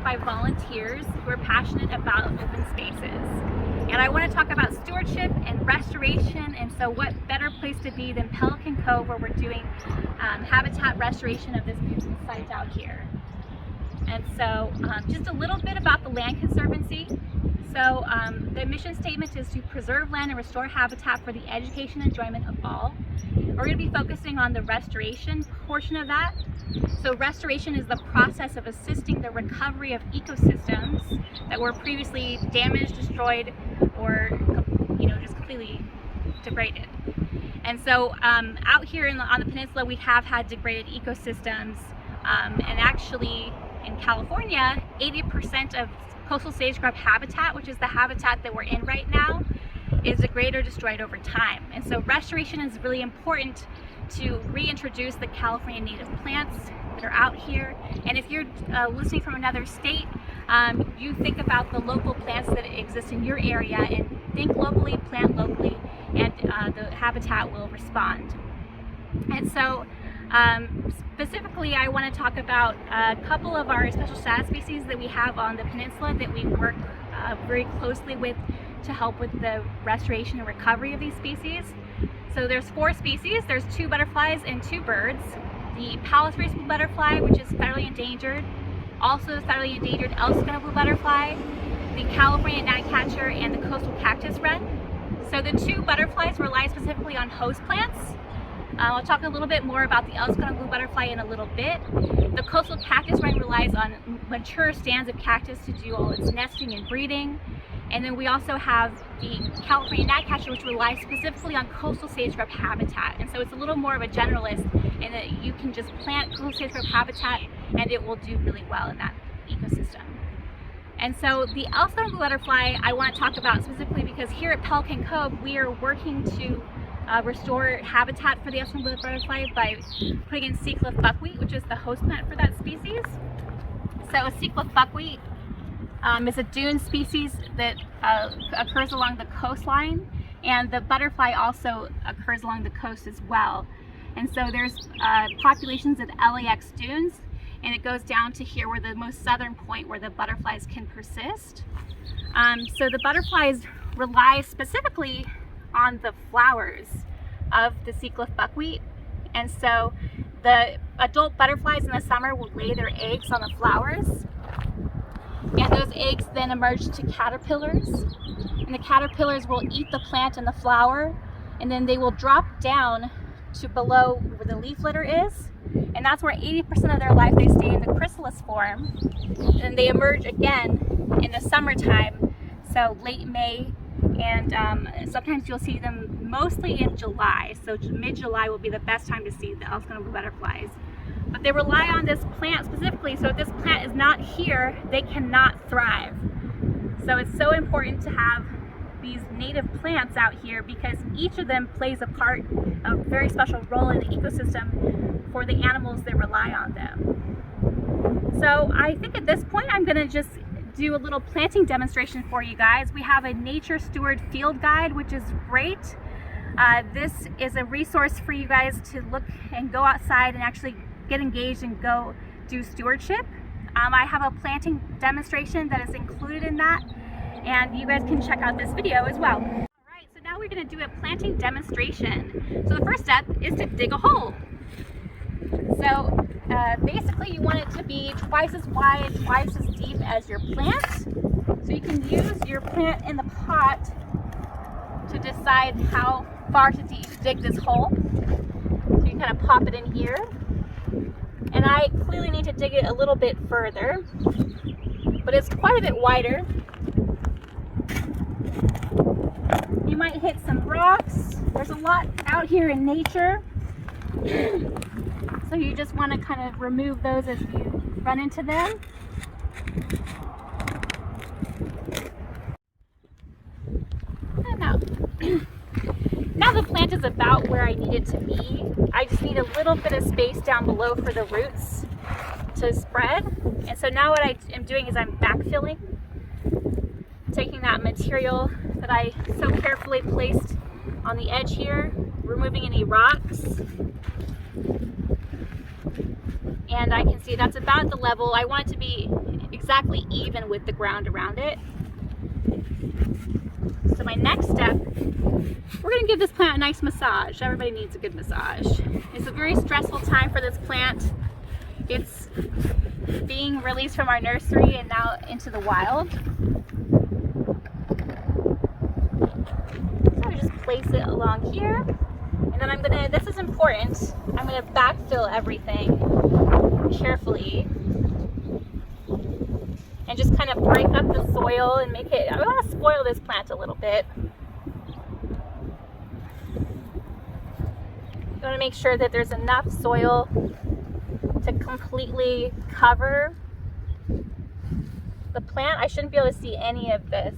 by volunteers who are passionate about open spaces. And I want to talk about stewardship and restoration, and so what better place to be than Pelican Cove, where we're doing habitat restoration of this beautiful site out here. And so just a little bit about the Land Conservancy. So the mission statement is to preserve land and restore habitat for the education and enjoyment of all. We're going to be focusing on the restoration portion of that. So restoration is the process of assisting the recovery of ecosystems that were previously damaged, destroyed, or just completely degraded. And so out here on the peninsula, we have had degraded ecosystems, and actually in California, 80% of coastal sage grub habitat, which is the habitat that we're in right now, is degraded or destroyed over time. And so restoration is really important to reintroduce the California native plants that are out here. And if you're listening from another state, you think about the local plants that exist in your area and think locally, plant locally, and the habitat will respond. And so specifically, I want to talk about a couple of our special status species that we have on the peninsula that we work very closely with to help with the restoration and recovery of these species. So there's 4 species. There's 2 butterflies and 2 birds. The Palos Verdes blue butterfly, which is federally endangered, also the federally endangered Ellesmere blue butterfly, the California gnatcatcher, and the coastal cactus wren. So the 2 butterflies rely specifically on host plants. I'll talk a little bit more about the Ellesmere blue butterfly in a little bit. The coastal cactus wren relies on mature stands of cactus to do all its nesting and breeding. And then we also have the California gnatcatcher, which relies specifically on coastal sage grub habitat. And so it's a little more of a generalist in that you can just plant coastal sage grub habitat and it will do really well in that ecosystem. And so the Ellesmere blue butterfly I want to talk about specifically because here at Pelican Cove we are working to restore habitat for the Ellesmere blue butterfly by putting in Cliff Buckwheat, which is the host plant for that species. So Cliff Buckwheat is a dune species that occurs along the coastline, and the butterfly also occurs along the coast as well. And so there's populations of LAX dunes, and it goes down to here where the most southern point where the butterflies can persist. So the butterflies rely specifically on the flowers of the Cliff Buckwheat, and so the adult butterflies in the summer will lay their eggs on the flowers, and those eggs then emerge to caterpillars, and the caterpillars will eat the plant and the flower, and then they will drop down to below where the leaf litter is, and that's where 80% of their life they stay in the chrysalis form, and they emerge again in the summertime, so late May, and sometimes you'll see them mostly in July, so mid-July will be the best time to see the Ellesmere blue butterflies. But they rely on this plant specifically, so if this plant is not here, they cannot thrive. So it's so important to have these native plants out here because each of them plays a part, a very special role in the ecosystem for the animals that rely on them. So I think at this point I'm going to just do a little planting demonstration for you guys. We have a Nature Steward field guide, which is great. This is a resource for you guys to look and go outside and actually get engaged and go do stewardship. I have a planting demonstration that is included in that, and you guys can check out this video as well. Alright, so now we're going to do a planting demonstration. So the first step is to dig a hole. So basically you want it to be twice as wide, twice as deep as your plant. So you can use your plant in the pot to decide how far to dig this hole. So you kind of pop it in here. And I clearly need to dig it a little bit further, but it's quite a bit wider. You might hit some rocks. There's a lot out here in nature. So you just want to kind of remove those as you run into them. And now the plant is about where I need it to be. I just need a little bit of space down below for the roots to spread. And so now what I am doing is I'm backfilling, taking that material that I so carefully placed on the edge here, removing any rocks. And I can see that's about the level. I want it to be exactly even with the ground around it. So my next step, we're going to give this plant a nice massage. Everybody needs a good massage. It's a very stressful time for this plant. It's being released from our nursery and now into the wild. So I just place it along here. And then I'm gonna, this is important, I'm gonna backfill everything carefully. And just kind of break up the soil and make it, I want to spoil this plant a little bit. You want to make sure that there's enough soil to completely cover the plant. I shouldn't be able to see any of this.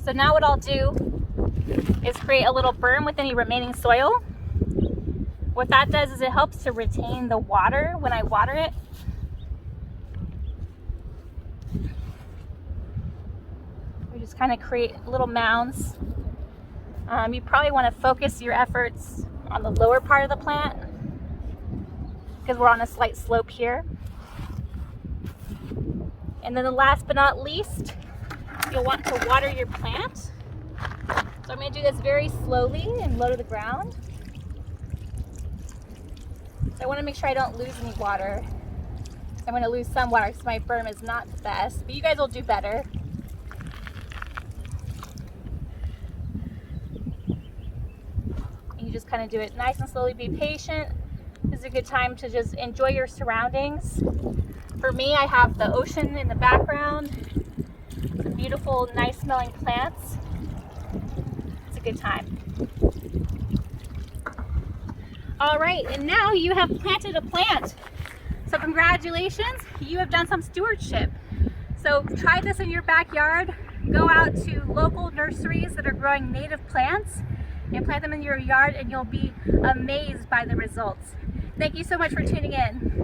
So now what I'll do is create a little berm with any remaining soil. What that does is it helps to retain the water when I water it. We just kind of create little mounds. You probably want to focus your efforts on the lower part of the plant because we're on a slight slope here. And then the last but not least, you'll want to water your plant. So I'm going to do this very slowly and low to the ground. So I want to make sure I don't lose any water. I'm going to lose some water because my berm is not the best, but you guys will do better. And you just kind of do it nice and slowly, be patient. This is a good time to just enjoy your surroundings. For me, I have the ocean in the background. Beautiful, nice smelling plants. It's a good time. All right, and now you have planted a plant. So congratulations, you have done some stewardship. So try this in your backyard. Go out to local nurseries that are growing native plants and plant them in your yard, and you'll be amazed by the results. Thank you so much for tuning in.